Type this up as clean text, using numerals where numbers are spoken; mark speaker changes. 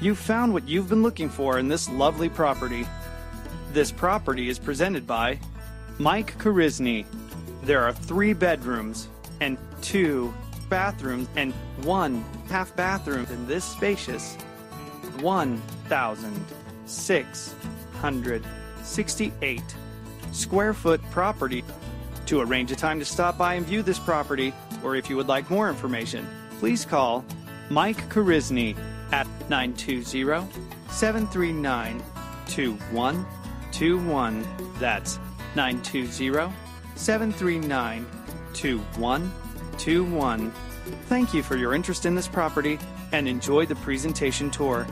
Speaker 1: You found what you've been looking for in this lovely property. This property is presented by Mike Karizny. There are 3 bedrooms and 2 bathrooms and 1 half bathroom in this spacious 1,668 square foot property. To arrange a time to stop by and view this property, or if you would like more information, please call Mike Karizny at 920-739-2121. That's 920-739-2121. Thank you for your interest in this property and enjoy the presentation tour.